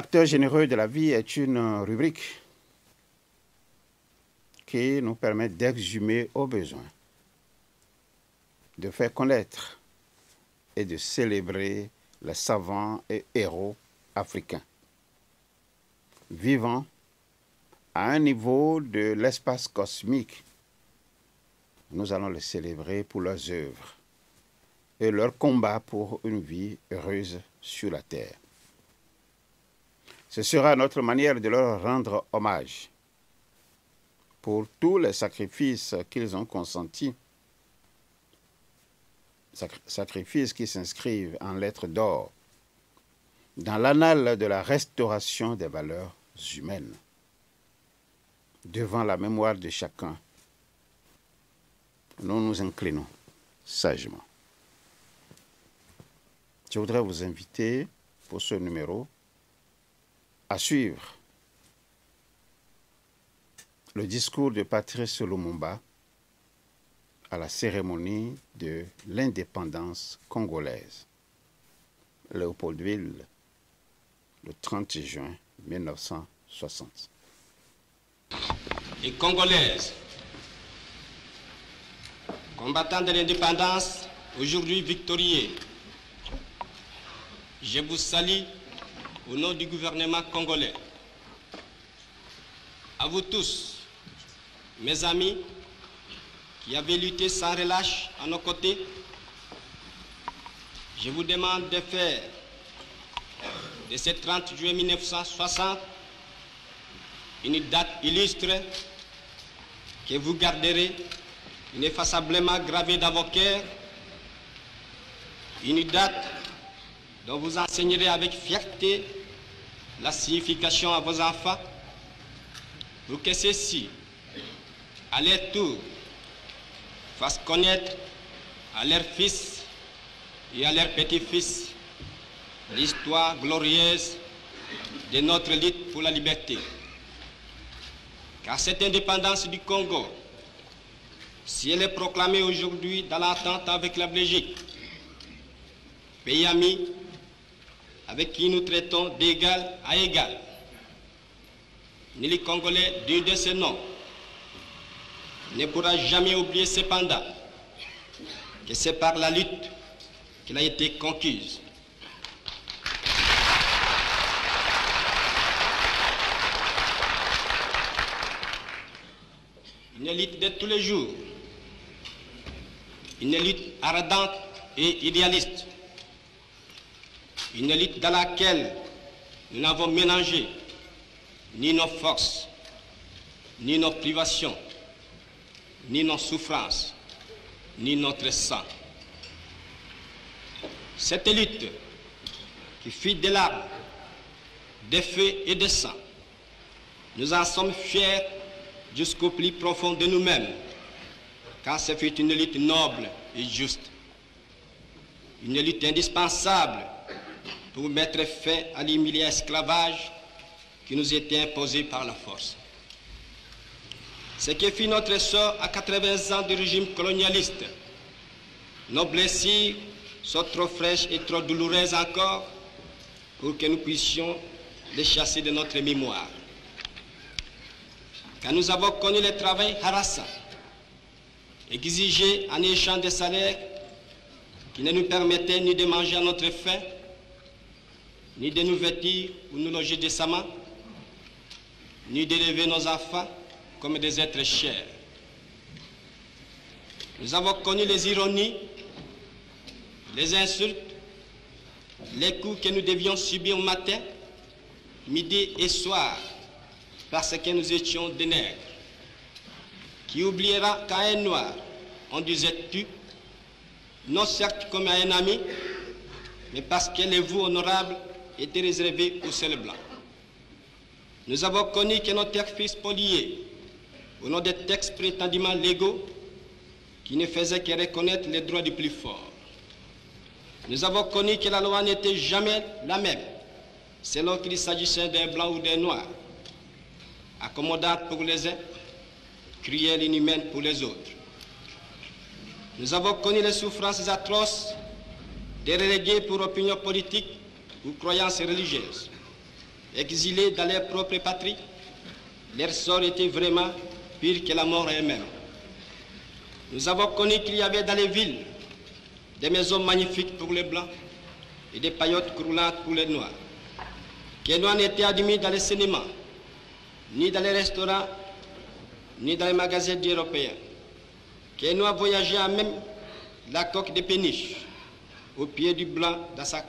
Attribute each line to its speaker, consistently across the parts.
Speaker 1: Acteurs généreux de la vie est une rubrique qui nous permet d'exhumer au besoin, de faire connaître et de célébrer les savants et héros africains, vivant à un niveau de l'espace cosmique. Nous allons les célébrer pour leurs œuvres et leur combat pour une vie heureuse sur la terre. Ce sera notre manière de leur rendre hommage pour tous les sacrifices qu'ils ont consentis, sacrifices qui s'inscrivent en lettres d'or dans l'annale de la restauration des valeurs humaines. Devant la mémoire de chacun, nous nous inclinons sagement. Je voudrais vous inviter pour ce numéro à suivre le discours de Patrice Lumumba à la cérémonie de l'indépendance congolaise, Léopoldville, le 30 juin 1960.
Speaker 2: Et Congolaises, combattants de l'indépendance, aujourd'hui victorieux, je vous salue au nom du gouvernement congolais. À vous tous, mes amis, qui avez lutté sans relâche à nos côtés, je vous demande de faire de ce 30 juillet 1960 une date illustre que vous garderez ineffaçablement gravée dans vos cœurs, une date dont vous enseignerez avec fierté la signification à vos enfants, pour que ceux-ci, à leur tour, fassent connaître à leurs fils et à leurs petits-fils l'histoire glorieuse de notre lutte pour la liberté. Car cette indépendance du Congo, si elle est proclamée aujourd'hui dans l'entente avec la Belgique, pays ami avec qui nous traitons d'égal à égal, ni les Congolais digne de ce nom ne pourra jamais oublier cependant que c'est par la lutte qu'elle a été conquise. Une lutte de tous les jours, une lutte ardente et idéaliste, une lutte dans laquelle nous n'avons mélangé ni nos forces, ni nos privations, ni nos souffrances, ni notre sang. Cette lutte qui fit des larmes, des feux et des sang, nous en sommes fiers jusqu'au plus profond de nous-mêmes, car ce fut une lutte noble et juste, une lutte indispensable pour mettre fin à l'humiliant esclavage qui nous était imposé par la force. Ce qui fit notre sort à 80 ans du régime colonialiste, nos blessures sont trop fraîches et trop douloureuses encore pour que nous puissions les chasser de notre mémoire. Car nous avons connu le travail harassant, exigé en échange des salaires qui ne nous permettaient ni de manger à notre faim, ni de nous vêtir ou nous loger décemment, ni d'élever nos enfants comme des êtres chers. Nous avons connu les ironies, les insultes, les coups que nous devions subir matin, midi et soir, parce que nous étions des nègres. Qui oubliera qu'à un noir, on disait tu, non certes comme à un ami, mais parce que les voeux honorables étaient réservés aux seuls blancs. Nous avons connu que nos terres furent spoliées au nom des textes prétendument légaux qui ne faisaient que reconnaître les droits du plus fort. Nous avons connu que la loi n'était jamais la même, selon qu'il s'agissait d'un blanc ou d'un noir, accommodante pour les uns, cruelle et inhumaine pour les autres. Nous avons connu les souffrances atroces des relégués pour opinion politique ou croyances religieuses. exilés dans leur propre patrie, leur sort était vraiment pire que la mort elle-même. Nous avons connu qu'il y avait dans les villes des maisons magnifiques pour les Blancs et des paillotes croulantes pour les Noirs. Que les Noirs n'étaient admis dans les cinémas, ni dans les restaurants, ni dans les magasins européens. Que les Noirs voyageaient à même la coque de péniche, au pied du Blanc dans sa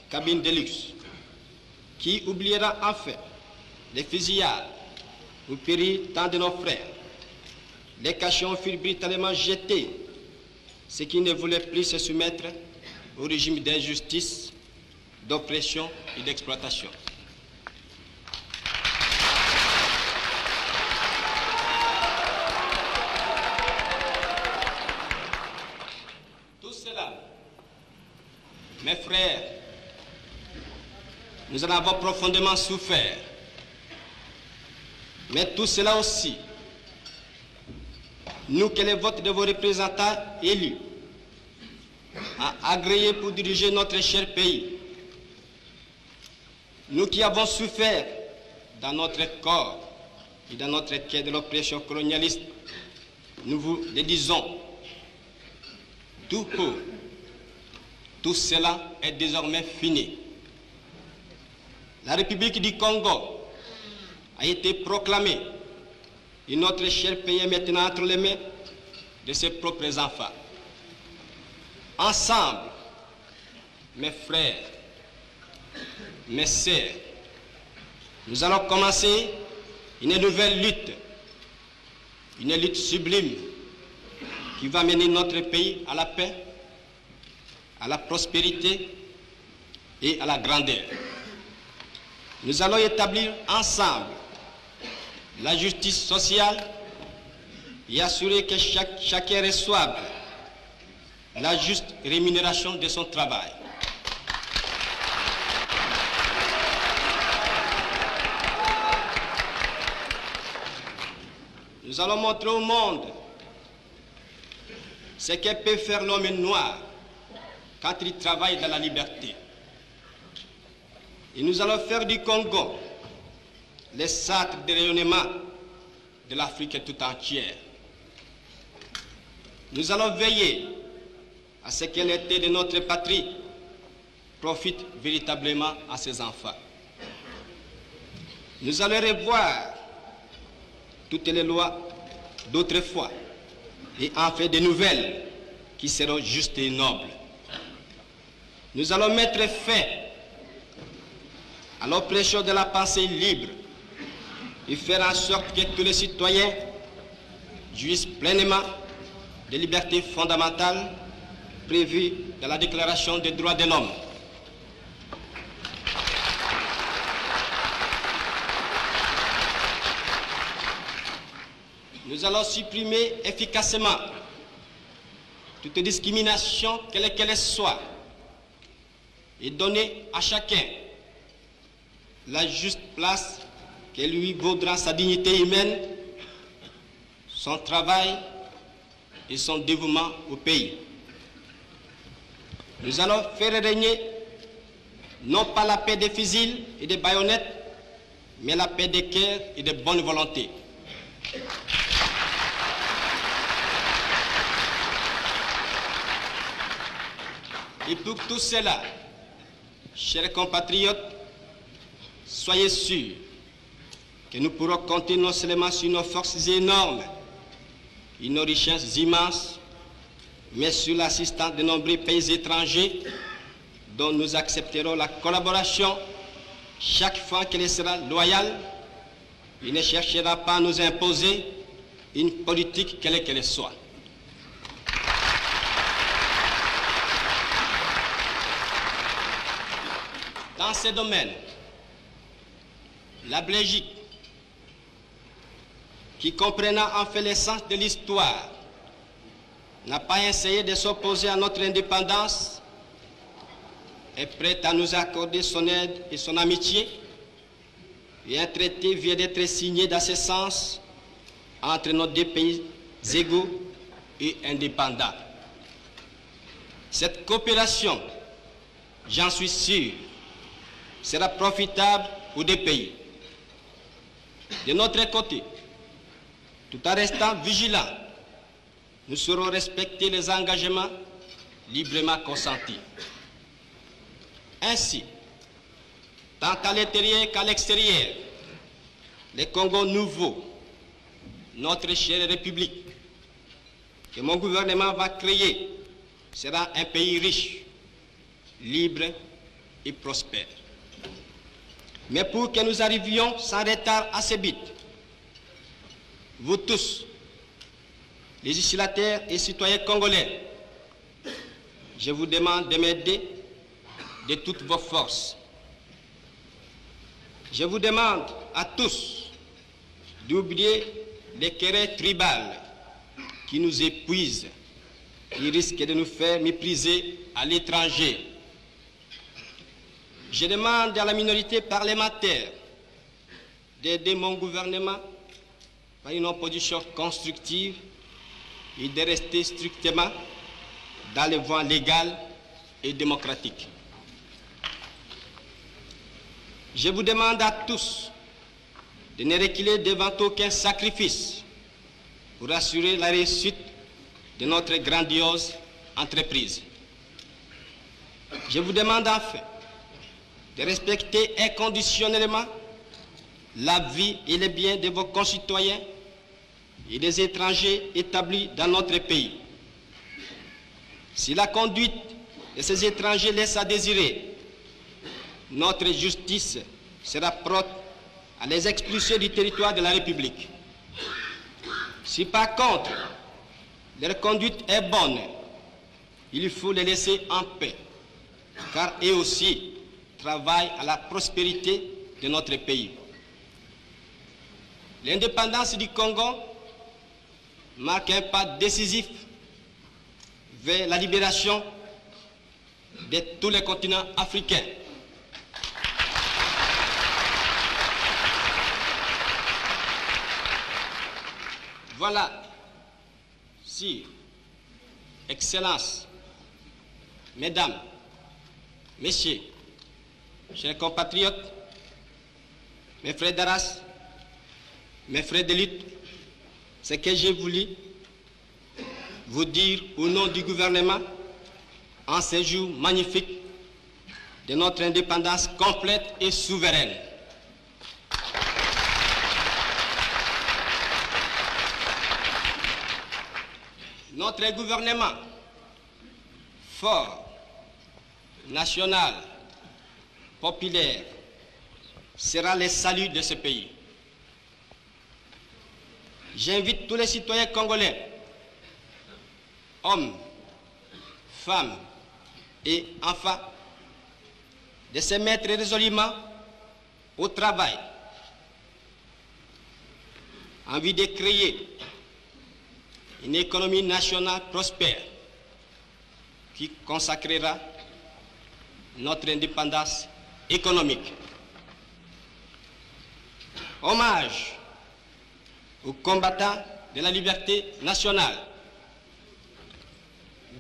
Speaker 2: cabine de luxe. Qui oubliera enfin les fusillades où périrent tant de nos frères? Les cachons furent brutalement jetés, ceux qui ne voulaient plus se soumettre au régime d'injustice, d'oppression et d'exploitation. Tout cela, mes frères, nous en avons profondément souffert. Mais tout cela aussi, nous que les votes de vos représentants élus a agréé pour diriger notre cher pays, nous qui avons souffert dans notre corps et dans notre quai de l'oppression colonialiste, nous vous le disons, tout cela est désormais fini. La République du Congo a été proclamée et notre cher pays est maintenant entre les mains de ses propres enfants. Ensemble, mes frères, mes sœurs, nous allons commencer une nouvelle lutte sublime qui va mener notre pays à la paix, à la prospérité et à la grandeur. Nous allons établir ensemble la justice sociale et assurer que chacun reçoive la juste rémunération de son travail. Nous allons montrer au monde ce que peut faire l'homme noir quand il travaille dans la liberté. Et nous allons faire du Congo le centre de rayonnement de l'Afrique tout entière. Nous allons veiller à ce que l'été de notre patrie profite véritablement à ses enfants. Nous allons revoir toutes les lois d'autrefois et en faire de nouvelles qui seront justes et nobles. Nous allons mettre fin à l'oppression de la pensée libre et faire en sorte que tous les citoyens jouissent pleinement des libertés fondamentales prévues dans la Déclaration des droits de l'homme. Nous allons supprimer efficacement toute discrimination, quelle qu'elle soit, et donner à chacun la juste place que lui vaudra sa dignité humaine, son travail et son dévouement au pays. Nous allons faire régner non pas la paix des fusils et des baïonnettes, mais la paix des cœurs et de bonne volonté. Et pour tout cela, chers compatriotes, soyez sûrs que nous pourrons compter non seulement sur nos forces énormes et nos richesses immenses, mais sur l'assistance de nombreux pays étrangers dont nous accepterons la collaboration chaque fois qu'elle sera loyale et ne cherchera pas à nous imposer une politique quelle qu'elle soit. Dans ces domaines, la Belgique, qui comprenant en fait l'essence de l'histoire, n'a pas essayé de s'opposer à notre indépendance, est prête à nous accorder son aide et son amitié, et un traité vient d'être signé dans ce sens entre nos deux pays égaux et indépendants. Cette coopération, j'en suis sûr, sera profitable ou des pays. De notre côté, tout en restant vigilants, nous saurons respecter les engagements librement consentis. Ainsi, tant à l'intérieur qu'à l'extérieur, les Congos nouveaux, notre chère République, que mon gouvernement va créer, sera un pays riche, libre et prospère. Mais pour que nous arrivions sans retard à ce but, vous tous, législateurs et citoyens congolais, je vous demande de m'aider de toutes vos forces. Je vous demande à tous d'oublier les querelles tribales qui nous épuisent, qui risquent de nous faire mépriser à l'étranger. Je demande à la minorité parlementaire d'aider mon gouvernement par une opposition constructive et de rester strictement dans les voies légales et démocratiques. Je vous demande à tous de ne reculer devant aucun sacrifice pour assurer la réussite de notre grandiose entreprise. Je vous demande enfin de respecter inconditionnellement la vie et les biens de vos concitoyens et des étrangers établis dans notre pays. Si la conduite de ces étrangers laisse à désirer, notre justice sera prompte à les expulser du territoire de la République. Si par contre leur conduite est bonne, il faut les laisser en paix, car eux aussi travaillent à la prospérité de notre pays. L'indépendance du Congo marque un pas décisif vers la libération de tous les continents africains. Voilà, si, Excellences, Mesdames, Messieurs, chers compatriotes, mes frères d'Arras, mes frères de lutte, ce que j'ai voulu vous dire au nom du gouvernement en ce jour magnifique de notre indépendance complète et souveraine. Notre gouvernement fort, national, populaire, sera le salut de ce pays. J'invite tous les citoyens congolais, hommes, femmes et enfants, de se mettre résolument au travail en vue de créer une économie nationale prospère qui consacrera notre indépendance économique. Hommage aux combattants de la liberté nationale.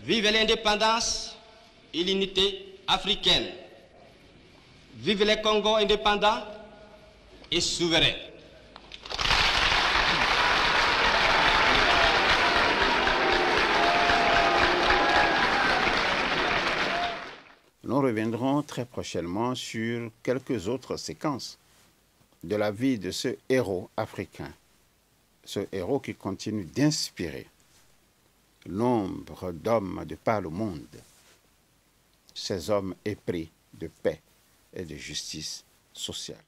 Speaker 2: Vive l'indépendance et l'unité africaine. Vive les Congo indépendants et souverains.
Speaker 1: Nous reviendrons très prochainement sur quelques autres séquences de la vie de ce héros africain, ce héros qui continue d'inspirer nombre d'hommes de par le monde, ces hommes épris de paix et de justice sociale.